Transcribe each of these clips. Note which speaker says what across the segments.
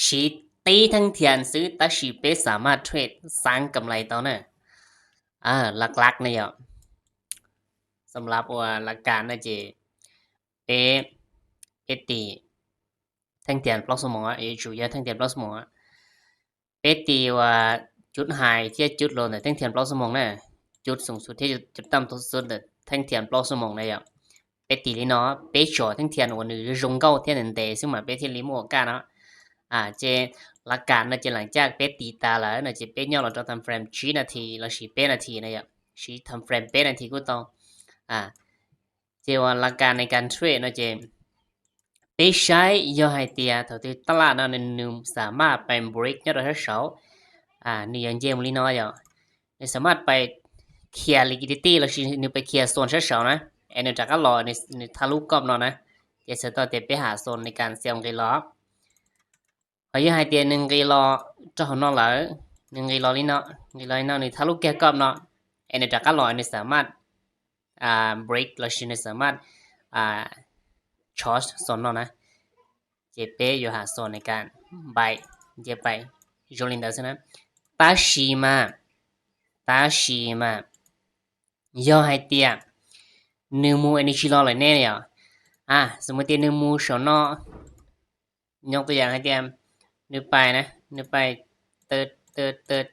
Speaker 1: ชีตีทั้งเทียนซื้อแต่ชีเป๊สามารถเทรดสร้างกำไรต่อเนอะหลักๆเนี่ยสำหรับว่าหลักการนะเจเป๊เอตีทั้งเทียนปลอกสมอง主要ทั้งเทียนปลอกสมองเป๊ตีว่าจุดไฮที่จุดโลเนี่ยทั้งเทียนปลอกสมองเนี่ยจุดสูงสุดที่จุดต่ำสุดเนี่ยทั้งเทียนปลอกสมองเนี่ยเป๊ตีเลยเนาะเป๊จ่อทั้งเทียนวันนี้รงเก้าเทียนหนึ่งเตะซึ่งมาเป๊ที่ลิโมกันเนาะเจหลักการนะเจหลังจากเป๊ตีตาแล้วนะเจเป๊เนี่ยเราจะทำเฟรมชี้นาทีแล้วชี้เป๊นาทีเนี่ยชี้ทำเฟรมเป๊นาทีก็ต้องเจว่าหลักการในการเทรดนะเจเป๊ใช้ย่อให้เตียเท่าที่ตลาดนั้นนึงสามารถไป break เนี่ยเราทั้งสองนี่อย่างเจมลีน้อยสามารถไปเคลียร์ liquidity แล้วชี้นึงไปเคลียร์โซนทั้งสองนะอันนี้จากก็รอในทะลุกรอบเนาะนะเจจะต้องเตะไปหาโซนในการเสี่ยงกี่ล้อพอยังให้เตียหนึ่งกี่ล้อจะหัวนอกหรือหนึ่งกี่ล้อนี่เนาะกี่ล้อนี่เนาะในทะลุแก่กรอบเนาะอันนี้จากก็รอในสามารถbreak แล้วชี้ในสามารถช็อตโซนเนาะนะเจเป้อยู่หาโซนในการใบเจไปโจลินเดอร์สนะตาชีมาย่อให้เตียหนึ่งมูอันนี้ชิลอเลยแน่เนี่ยสมมติหนึ่งมูชนยกตัวอย่างให้เตียนึกไปนะนึกไปเติร์ด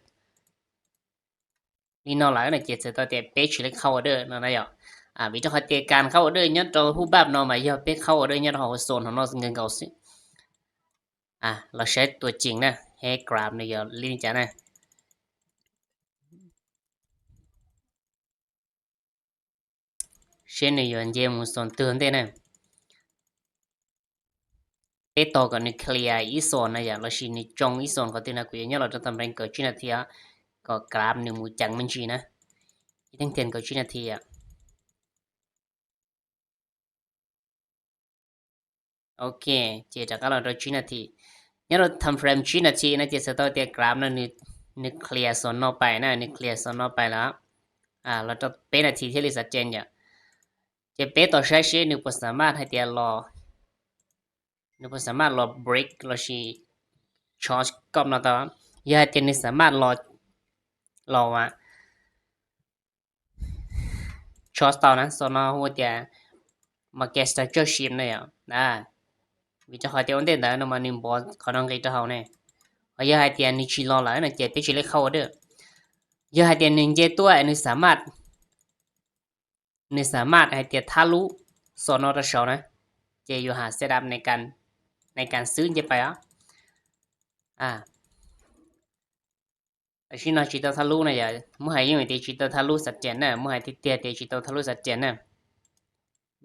Speaker 1: นี่นอหลายนะเจ็ดสตัวเตียเป๊ะชิลเข้าเด้อนั่นนะอย่วิธีเขาเตียการเข้าเด้อเนี่ยตัวผู้แบบนอมาย่อเป๊ะเข้าเด้อเนี่ยเราโซนของเราเงินเก่าสิเราใช้ตัวจริงนะให้กราฟเนี่ยอย่าลิ้นจ้านะเช่นเนี่ยอย่างเจมุสอนเตือนได้นะเป๊ะต่อกันนี่เคลียร์อีโซนนะอย่าเราชินี่จงอีโซนเขาตีนะกูอย่างเงี้ยเราจะทำเป็นเกิดชินาทีก็กราฟหนึ่งมูจังมันชีนะที่ตั้งเตียนเกิดชินาทีโอเคเจจากเราโดยชินาทีเนี่ยเราทำเฟรมชินาทีนะเจสตอเตียกราฟนั่นนึกเคลียร์โซนนอกไปนะนึกเคลียร์โซนนอกไปแล้วเราจะเป็นนาทีที่ลิสัจเจนเนี่ยจะเป็นต่อใช้ชีนึกสามารถให้เตียรอนึกสามารถรอ break รอชีชอร์จก็มาต่อยาเตียนนึกสามารถรอว่าชอร์จต่อนะโซนนอกหัวเตียมาเก็ตสตรัคเจอร์ชิมเนี่ยวิธีเขาเตียนเด่นแต่นมานิมบอลเขาต้องกิจเขาเนี่ยยาเตียนนี่ชิลอแล้วนะเจ็ดที่ชิลเข้าเด้อยาเตียนหนึ่งเจตัวนึกสามารถให้เตียทะลุโซนนอกชอนะเจอยู่หาเซตอัพในการซื้อเจไปชินาจิตทะลุนะอย่าเมื่อไหร่ยังไม่ติดจิตทะลุสัจเจนนะเมื่อไหร่ที่เตียติดจิตทะลุสัจเจนนะ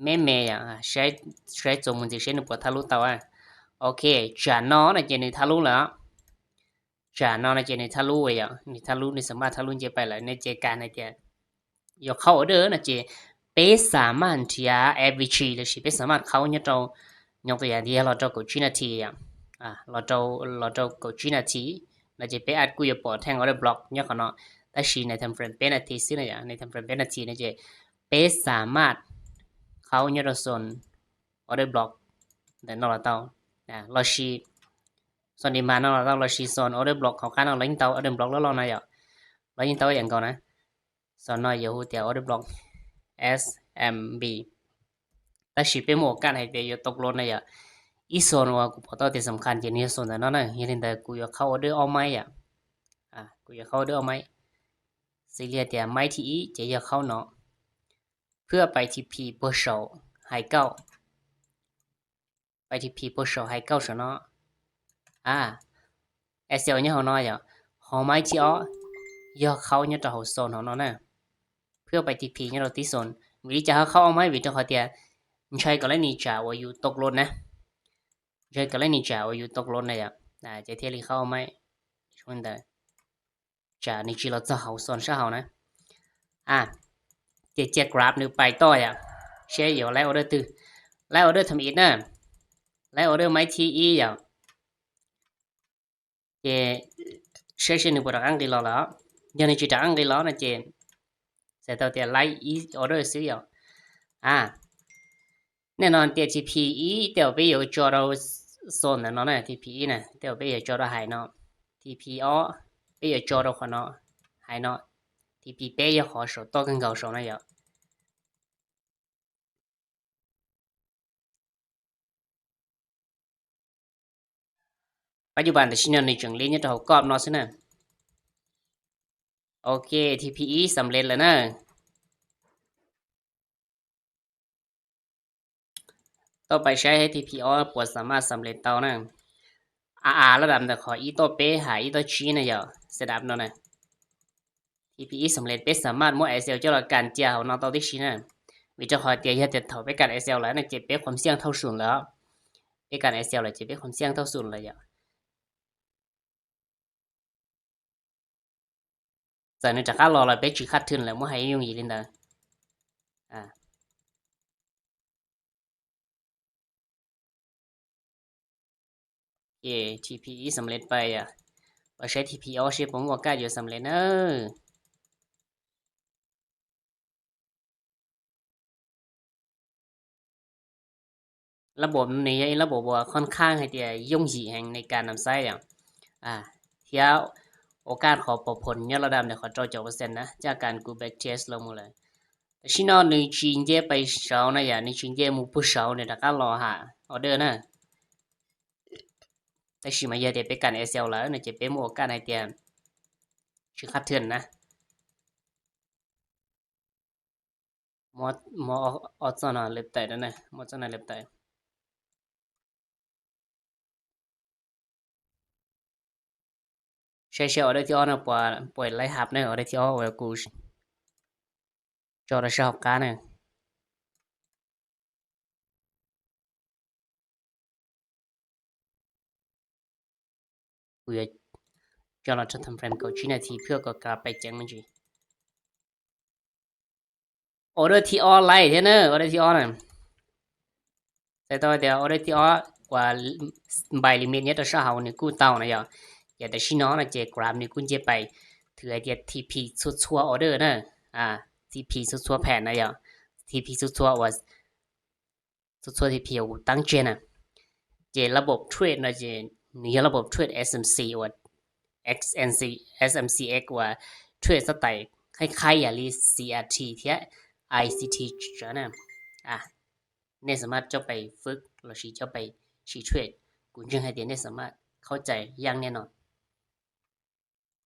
Speaker 1: แม่ใช้จงมันจะใช้หนึ่งปวดทะลุตัวโอเคจานอนะเจนี่ทะลุแล้วจานอนะเจนี่ทะลุนี่ทะลุนี่สามารถทะลุเจไปเลยในเจการในเจยกเข้าเด้อนะเจเป๊สามารถที่จะ average เลยสิเป๊สามารถเข้าเนี่ยเรายกตัวอย่างที่เราจะกดชินาทีเราจะกดชินาทีเราจะไปอัดกูอย่าปอดแทงเอาได้บล็อกเนี่ยเขาเนาะแต่ชีในทำเฟรมเป็นนาทีสินะอย่างในทำเฟรมเป็นนาทีนะเจเป๊สามารถเข้าเนี่ยเราส่วนเอาได้บล็อกแต่นอกเราเตาเราชีส่วนดีมานอกเราเตาเราชีส่วนเอาได้บล็อกเขาข้างเราเล่นเตาเอาได้บล็อกแล้วเรานะอย่างเรายิงเตาอย่างก่อนนะส่วนน้อยอยู่หัวเตียวเอาได้บล็อก SMB แต่ชีเป็นหมวกกันให้เตียวตกลงนะอย่างอีส่วนว่ากูพอตัวที่สำคัญจะเนี่ยส่วนนั้นนะยันแต่กูอยากเข้าออเดอร์เอาไหมกูอยากเข้าออเดอร์เอาไหมสิเลียแต่ไม่ที่อีจะอยากเข้าเนาะเพื่อไปที่ P เปอร์โชไฮเก้าไปที่ P เปอร์โชไฮเก้าเนาะSL เนี่ยเขาน้อยเขาไม่ที่อ๋ออยากเข้าเนี่ยจะเขาโซนเขาเนาะนะเพื่อไปที่ P เนี่ยเราที่โซนวิธีจะเข้าเอาไหมวิธีเขาเตียใช้ก็เลยนี่จ่าว่าอยู่ตกลงนะใช้ก็เลยนี่จ่าว่าอยู่ตกลงนะจะเที่ยวเข้าไหมช่วยได้จ่านี่จีเราจะเขาโซนซะเขานะเจ็ดกราฟนึกไปต่อยเชื่ออยู่แล้วออเดอร์ตื้อแล้วออเดอร์ทำอีกนะแล้วออเดอร์ไม่ทีอีเจเชื่อนึกปวดอังกฤษแล้วยังในจิตอังกฤษแล้วนะเจเสร็จแล้วเดี๋ยวไล่อีออเดอร์ซื้อแน่นอนเดี๋ยวจีพีอีเดี๋ยวไปอยู่จอเรา โซนน่ะเนาะน่ะ TPE น่ะเดี๋ยวไปอย่าจอดหายเนาะ TPO ไปอย่าจอดขอเนาะหายเนาะ TP ไปอย่าขอ手多跟高手那样ปัจจุบันแต่ชิ้นในจังเล่นเนี่ยเรากรอบเนาะสินะโอเค TPE สำเร็จแล้วนะต่อไปใช้ให้ TPO ปวดสามารถสำเร็จเตานะระดับแต่ขออีตัวเป๊หาอีตัวชี้นะอย่าเสร็จดับเนาะนะ TPE สำเร็จเป๊สามารถมั่ว SL เจ้าละการเจ้าของน้องเตาที่ชี้นะวิจารณ์เตียจะเถาไปการ SL แล้วนะเจ็บเป๊ความเสี่ยงเท่าศูนย์แล้วไปการ SL เลยเจ็บเป๊ความเสี่ยงเท่าศูนย์เลยอย่าจากนั้นจะค่ารอเราเป๊จีคัดทุนแล้วมั่วให้ยุ่งยีลินเดออ่าเย่ TPE สำเร็จไปอ่ะพอใช้ TPO ใช้ผมว่าการอยู่สำเร็จเนอะระบบนี้ระบบว่าค่อนข้างให้เดียยุ่งยีแห่งในการนำไส้อย่างเที่ยวโอกาสขอผลยอดระดับเนี่ยขอ90%นะจากการกูแบ็กเทสลงมาเลยแต่ชินอหนึ่งชิ้นเจไปเช้านะอย่างนี้ชิ้นเจมูผู้เช้าเนี่ยถ้าก็รอหาออเดอร์นะแต่ชิมาเยอะเดี๋ยวไปกัน SL แล้วเนี่ยจะเป็นโอกาสให้เดียชื่อคัดเถื่อนนะมอมอออดซอนเล็บไตนั่นนะมอดซอนเล็บไตใช่ใช่ออเดอร์ที่อ้อนะปล่อยไล่หับเนี่ยออเดอร์ที่อ้อเวลกูจอระชอบการเนี่ยกูจะจอเราจะทำเฟรมเก่าชิ้นนาทีเพื่อก็กลับไปแจ้งมันจีออเดอร์ที่อ้อไล่เท่านั้นออเดอร์ที่อ้อน่ะแต่ตัวเดียวออเดอร์ที่อ้อกว่าใบลิมิตเนี่ยตัวชาเขาเนี่ยกูเต่านะอย่าอย่าแต่ชิน้องนะเจกราฟเนี่ยกูจะไปถือไอเดียทีพีสุดชัวออเดอร์นะทีพีสุดชัวแผ่นนะอย่าทีพีสุดชัวว่าสุดชัวทีพีตั้งเจนอ่ะเจระบบเทรดนะเจนี่ระบบเทรด SMC ว่า XNC SMCX ว่าเทรดสไตล์คล้ายๆอย่างรี CRT เทีย ICT จ้ะนะเนี่ยสามารถเจ้าไปฝึกหรือชีเจ้าไปชีเทรดกุญจึงให้เดียนได้สามารถเข้าใจอย่างแน่นอน